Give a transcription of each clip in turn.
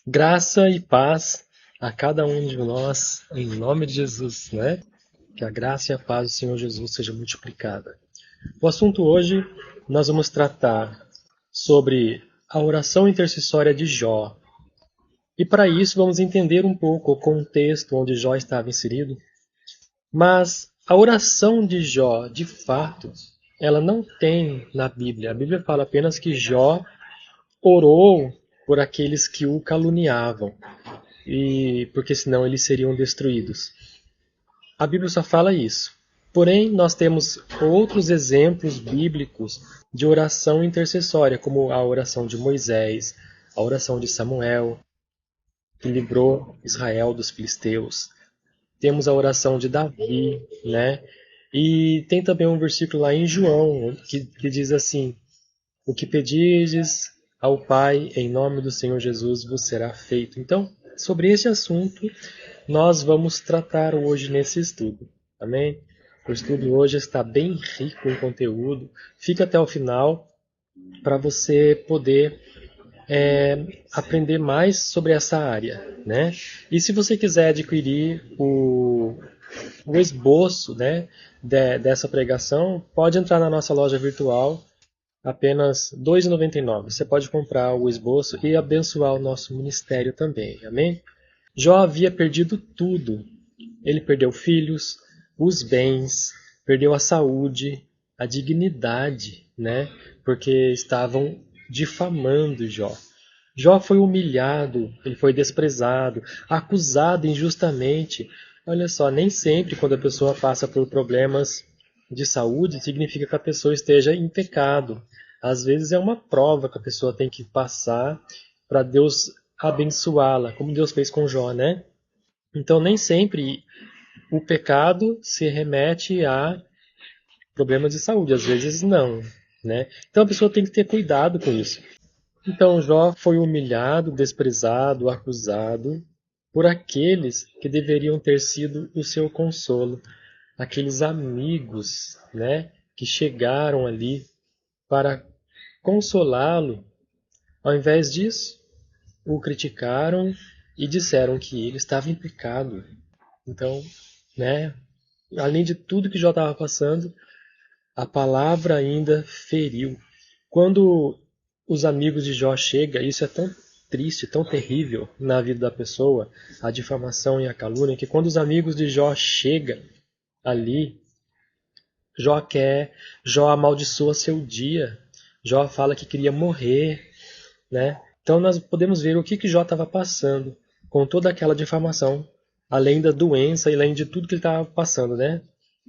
Graça e paz a cada um de nós, em nome de Jesus, né? Que a graça e a paz do Senhor Jesus seja multiplicada. O assunto hoje, nós vamos tratar sobre a oração intercessória de Jó. E para isso vamos entender um pouco o contexto onde Jó estava inserido. Mas a oração de Jó, de fato, ela não tem na Bíblia. A Bíblia fala apenas que Jó orou por aqueles que o caluniavam, e porque senão eles seriam destruídos. A Bíblia só fala isso. Porém, nós temos outros exemplos bíblicos de oração intercessória, como a oração de Moisés, a oração de Samuel, que livrou Israel dos filisteus. Temos a oração de Davi, né? E tem também um versículo lá em João que diz assim: o que pedirdes ao Pai em nome do Senhor Jesus vos será feito. Então, sobre esse assunto, nós vamos tratar hoje nesse estudo. Amém? O estudo hoje está bem rico em conteúdo. Fica até o final para você poder aprender mais sobre essa área, né? E se você quiser adquirir o esboço, né, dessa pregação, pode entrar na nossa loja virtual, apenas R$ 2,99. Você pode comprar o esboço e abençoar o nosso ministério também. Amém? Jó havia perdido tudo. Ele perdeu filhos, os bens, perdeu a saúde, a dignidade, né? Porque estavam difamando Jó. Jó foi humilhado, ele foi desprezado, acusado injustamente. Olha só, nem sempre quando a pessoa passa por problemas de saúde significa que a pessoa esteja em pecado. Às vezes é uma prova que a pessoa tem que passar para Deus abençoá-la, como Deus fez com Jó, né? Então nem sempre o pecado se remete a problemas de saúde, às vezes não, né? Então a pessoa tem que ter cuidado com isso. Então Jó foi humilhado, desprezado, acusado por aqueles que deveriam ter sido o seu consolo, aqueles amigos, né, que chegaram ali para consolá-lo. Ao invés disso, o criticaram e disseram que ele estava em pecado. Então, né, além de tudo que Jó estava passando, a palavra ainda feriu. Quando os amigos de Jó chegam, isso é tão triste, tão terrível na vida da pessoa, a difamação e a calúnia, que quando os amigos de Jó chegam ali, Jó amaldiçoa seu dia, Jó fala que queria morrer, né? Então nós podemos ver o que Jó estava passando com toda aquela difamação, além da doença e além de tudo que ele estava passando, né?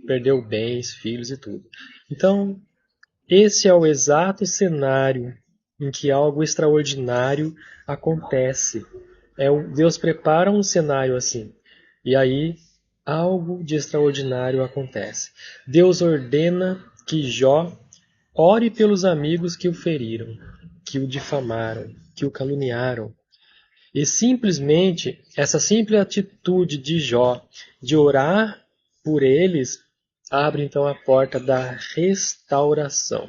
Perdeu bens, filhos e tudo. Então, esse é o exato cenário em que algo extraordinário acontece. Deus prepara um cenário assim, e aí algo de extraordinário acontece. Deus ordena que Jó ore pelos amigos que o feriram, que o difamaram, que o caluniaram. E simplesmente, essa simples atitude de Jó, de orar por eles, abre então a porta da restauração.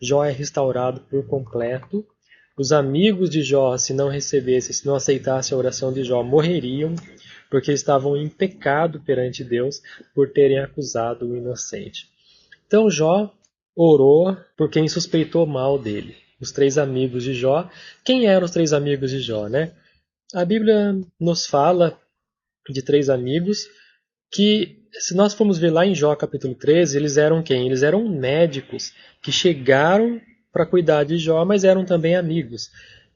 Jó é restaurado por completo. Os amigos de Jó, se não recebessem, se não aceitassem a oração de Jó, morreriam, porque estavam em pecado perante Deus por terem acusado o inocente. Então Jó orou por quem suspeitou mal dele. Os três amigos de Jó. Quem eram os três amigos de Jó, né? A Bíblia nos fala de três amigos que, se nós formos ver lá em Jó capítulo 13, eles eram quem? Eles eram médicos que chegaram para cuidar de Jó, mas eram também amigos.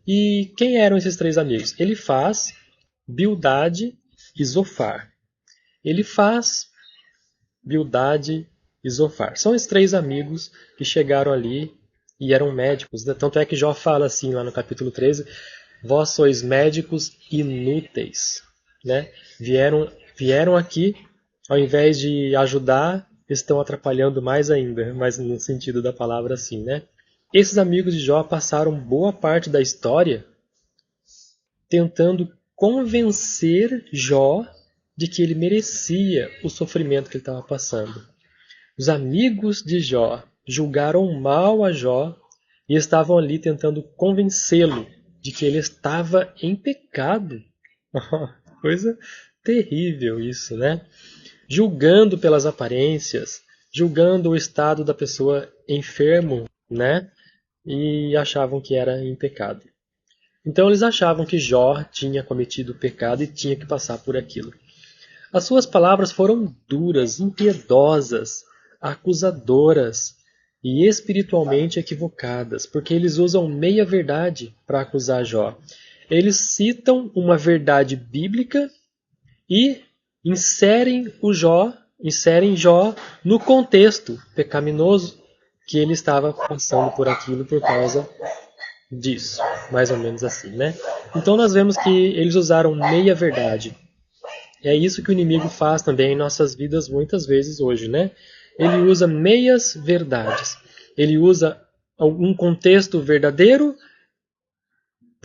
E quem eram esses três amigos? Elifaz, Bildade e Zofar. Elifaz, Bildade e Zofar. São esses três amigos que chegaram ali e eram médicos. Tanto é que Jó fala assim lá no capítulo 13: vós sois médicos inúteis, né? Vieram aqui, ao invés de ajudar, estão atrapalhando mais ainda, mas no sentido da palavra assim, né? Esses amigos de Jó passaram boa parte da história tentando convencer Jó de que ele merecia o sofrimento que ele estava passando. Os amigos de Jó julgaram mal a Jó e estavam ali tentando convencê-lo de que ele estava em pecado. Coisa terrível isso, né? Julgando pelas aparências, julgando o estado da pessoa enfermo, né? E achavam que era em pecado. Então eles achavam que Jó tinha cometido pecado e tinha que passar por aquilo. As suas palavras foram duras, impiedosas, acusadoras e espiritualmente equivocadas, porque eles usam meia-verdade para acusar Jó. Eles citam uma verdade bíblica e inserem Jó no contexto pecaminoso que ele estava passando por aquilo por causa disso, mais ou menos assim, né? Então nós vemos que eles usaram meia-verdade. É isso que o inimigo faz também em nossas vidas muitas vezes hoje, né? Ele usa meias verdades. Ele usa um contexto verdadeiro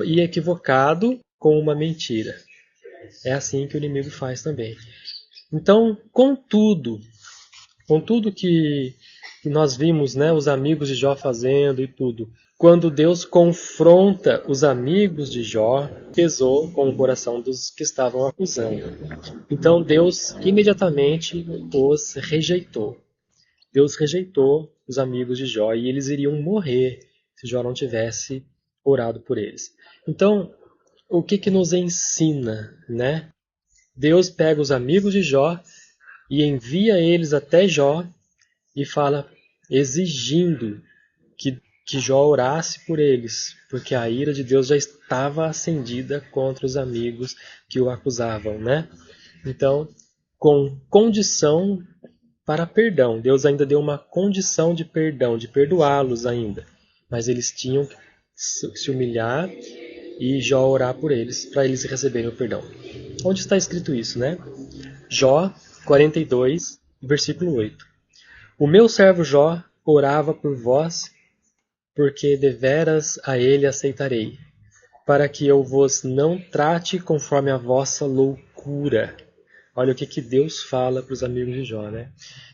e equivocado com uma mentira. É assim que o inimigo faz também. Então, contudo que nós vimos, né, os amigos de Jó fazendo e tudo, quando Deus confronta os amigos de Jó, pesou com o coração dos que estavam acusando. Então Deus imediatamente os rejeitou. Deus rejeitou os amigos de Jó e eles iriam morrer se Jó não tivesse orado por eles. Então, o que nos ensina, né? Deus pega os amigos de Jó e envia eles até Jó e fala, exigindo que Jó orasse por eles, porque a ira de Deus já estava acendida contra os amigos que o acusavam, né? Então, com condição para perdão, Deus ainda deu uma condição de perdão, de perdoá-los ainda, mas eles tinham que se humilhar e Jó orar por eles, para eles receberem o perdão. Onde está escrito isso, né? Jó 42, versículo 8. O meu servo Jó orava por vós, porque deveras a ele aceitarei, para que eu vos não trate conforme a vossa loucura. Olha o que Deus fala para os amigos de Jó, né?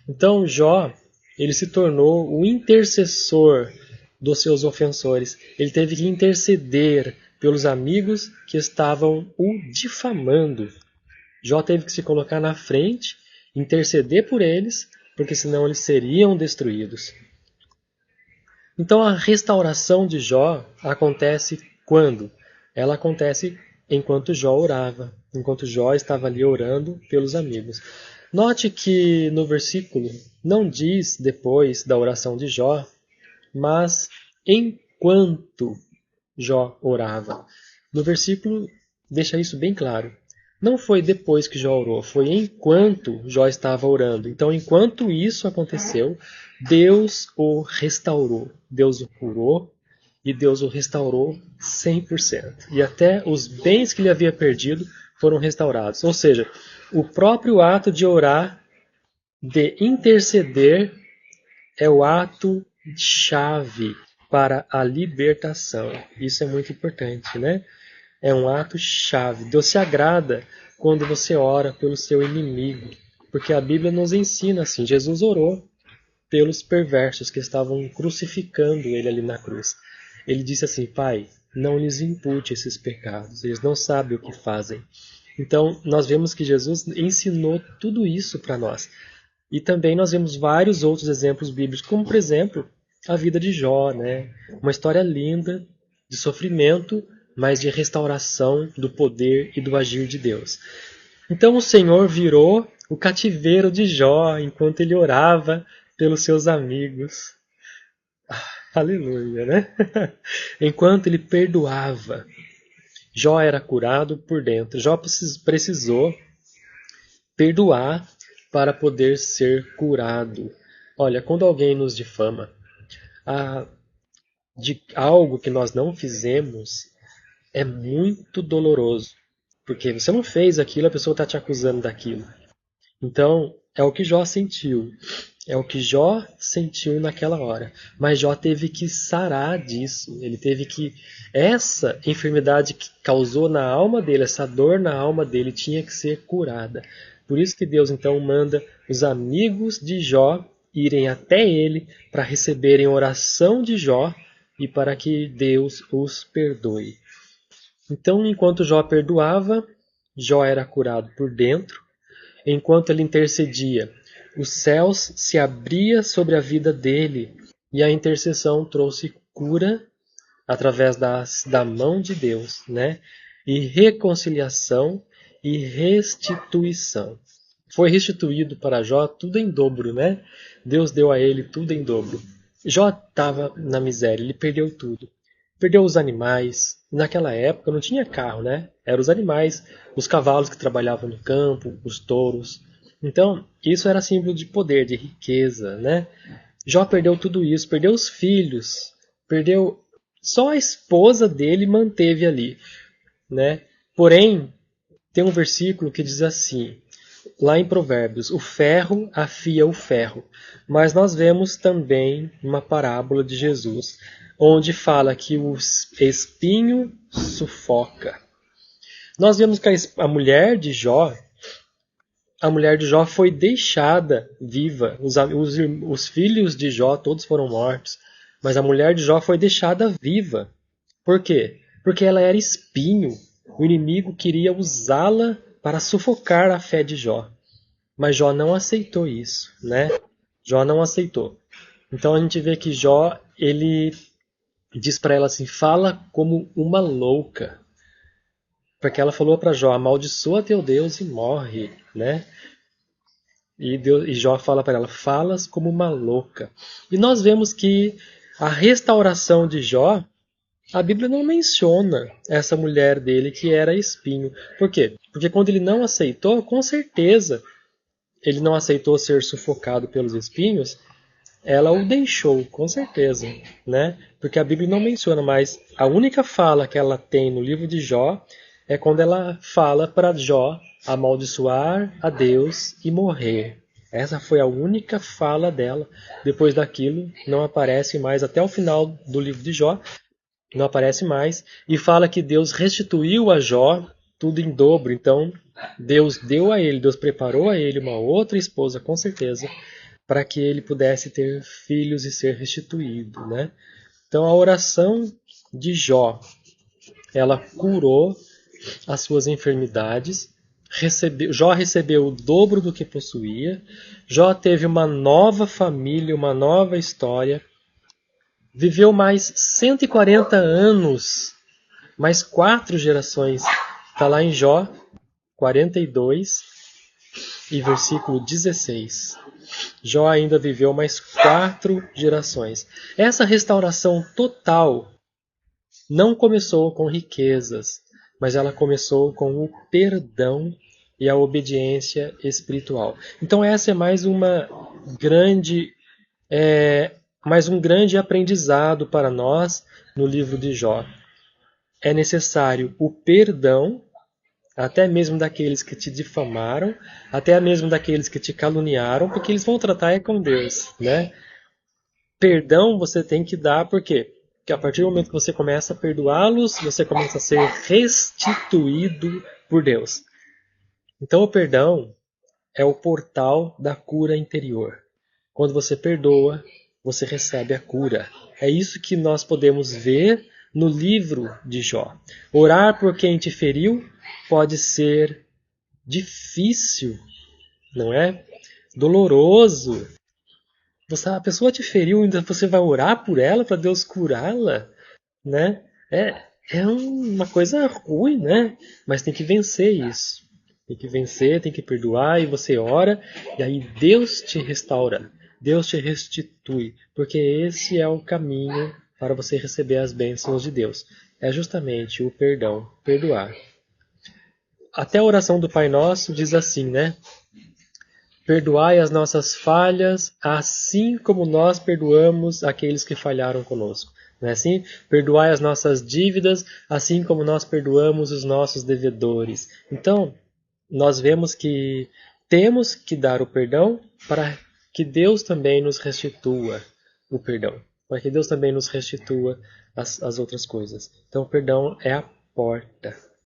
Então Jó, ele se tornou o intercessor dos seus ofensores. Ele teve que interceder pelos amigos que estavam o difamando. Jó teve que se colocar na frente, interceder por eles, porque senão eles seriam destruídos. Então a restauração de Jó acontece quando? Ela acontece enquanto Jó orava, enquanto Jó estava ali orando pelos amigos. Note que no versículo não diz depois da oração de Jó, mas enquanto Jó orava. No versículo deixa isso bem claro. Não foi depois que Jó orou, foi enquanto Jó estava orando. Então, enquanto isso aconteceu, Deus o restaurou. Deus o curou e Deus o restaurou 100%. E até os bens que ele havia perdido foram restaurados. Ou seja, o próprio ato de orar, de interceder, é o ato chave para a libertação. Isso é muito importante, né? É um ato chave. Deus se agrada quando você ora pelo seu inimigo, porque a Bíblia nos ensina assim. Jesus orou pelos perversos que estavam crucificando ele ali na cruz. Ele disse assim, Pai, não lhes impute esses pecados, eles não sabem o que fazem. Então, nós vemos que Jesus ensinou tudo isso para nós. E também nós vemos vários outros exemplos bíblicos, como, por exemplo, a vida de Jó, né? Uma história linda de sofrimento, mas de restauração do poder e do agir de Deus. Então o Senhor virou o cativeiro de Jó enquanto ele orava pelos seus amigos. Aleluia, né? Enquanto ele perdoava, Jó era curado por dentro. Jó precisou perdoar para poder ser curado. Olha, quando alguém nos difama de algo que nós não fizemos, é muito doloroso. Porque você não fez aquilo, a pessoa está te acusando daquilo. Então, é o que Jó sentiu. É o que Jó sentiu naquela hora. Mas Jó teve que sarar disso. Ele teve que... Essa enfermidade que causou na alma dele, essa dor na alma dele, tinha que ser curada. Por isso que Deus, então, manda os amigos de Jó irem até ele para receberem a oração de Jó e para que Deus os perdoe. Então, enquanto Jó perdoava, Jó era curado por dentro. Enquanto ele intercedia, os céus se abriam sobre a vida dele e a intercessão trouxe cura através da mão de Deus, né? E reconciliação e restituição. Foi restituído para Jó tudo em dobro, né? Deus deu a ele tudo em dobro. Jó estava na miséria, ele perdeu tudo. Perdeu os animais. Naquela época não tinha carro, né? Eram os animais, os cavalos que trabalhavam no campo, os touros. Então, isso era símbolo de poder, de riqueza, né? Jó perdeu tudo isso, perdeu os filhos, perdeu. Só a esposa dele manteve ali, né? Porém, tem um versículo que diz assim, lá em Provérbios, o ferro afia o ferro. Mas nós vemos também uma parábola de Jesus, onde fala que o espinho sufoca. Nós vemos que a mulher de Jó foi deixada viva. Os filhos de Jó todos foram mortos, mas a mulher de Jó foi deixada viva. Por quê? Porque ela era espinho. O inimigo queria usá-la para sufocar a fé de Jó. Mas Jó não aceitou isso, né? Jó não aceitou. Então a gente vê que Jó, ele diz para ela assim, fala como uma louca. Porque ela falou para Jó, amaldiçoa teu Deus e morre, né? E Jó fala para ela, falas como uma louca. E nós vemos que a restauração de Jó, a Bíblia não menciona essa mulher dele que era espinho. Por quê? Porque quando ele não aceitou, com certeza, ele não aceitou ser sufocado pelos espinhos, ela o deixou, com certeza, né? Porque a Bíblia não menciona, mas a única fala que ela tem no livro de Jó é quando ela fala para Jó amaldiçoar a Deus e morrer. Essa foi a única fala dela. Depois daquilo, não aparece mais, até o final do livro de Jó, não aparece mais. E fala que Deus restituiu a Jó tudo em dobro. Então, Deus deu a ele, Deus preparou a ele uma outra esposa, com certeza, para que ele pudesse ter filhos e ser restituído, né? Então, a oração de Jó, ela curou as suas enfermidades, Jó recebeu o dobro do que possuía, Jó teve uma nova família, uma nova história, viveu mais 140 anos, mais 4 gerações. Está lá em Jó 42 e versículo 16. Jó ainda viveu mais 4 gerações. Essa restauração total não começou com riquezas, mas ela começou com o perdão e a obediência espiritual. Então essa é mais um grande aprendizado para nós no livro de Jó. É necessário o perdão, até mesmo daqueles que te difamaram, até mesmo daqueles que te caluniaram, porque eles vão tratar com Deus, né? Perdão você tem que dar, por quê? Porque a partir do momento que você começa a perdoá-los, você começa a ser restituído por Deus. Então o perdão é o portal da cura interior. Quando você perdoa, você recebe a cura. É isso que nós podemos ver no livro de Jó. Orar por quem te feriu pode ser difícil, não é? Doloroso. A pessoa te feriu, ainda você vai orar por ela para Deus curá-la, né? É uma coisa ruim, né? Mas tem que vencer isso. Tem que vencer, tem que perdoar, e você ora, e aí Deus te restaura, Deus te restitui, porque esse é o caminho para você receber as bênçãos de Deus. É justamente o perdão, perdoar. Até a oração do Pai Nosso diz assim, né? Perdoai as nossas falhas, assim como nós perdoamos aqueles que falharam conosco. Não é assim? Perdoai as nossas dívidas, assim como nós perdoamos os nossos devedores. Então, nós vemos que temos que dar o perdão para que Deus também nos restitua o perdão. Para que Deus também nos restitua as outras coisas. Então, o perdão é a porta.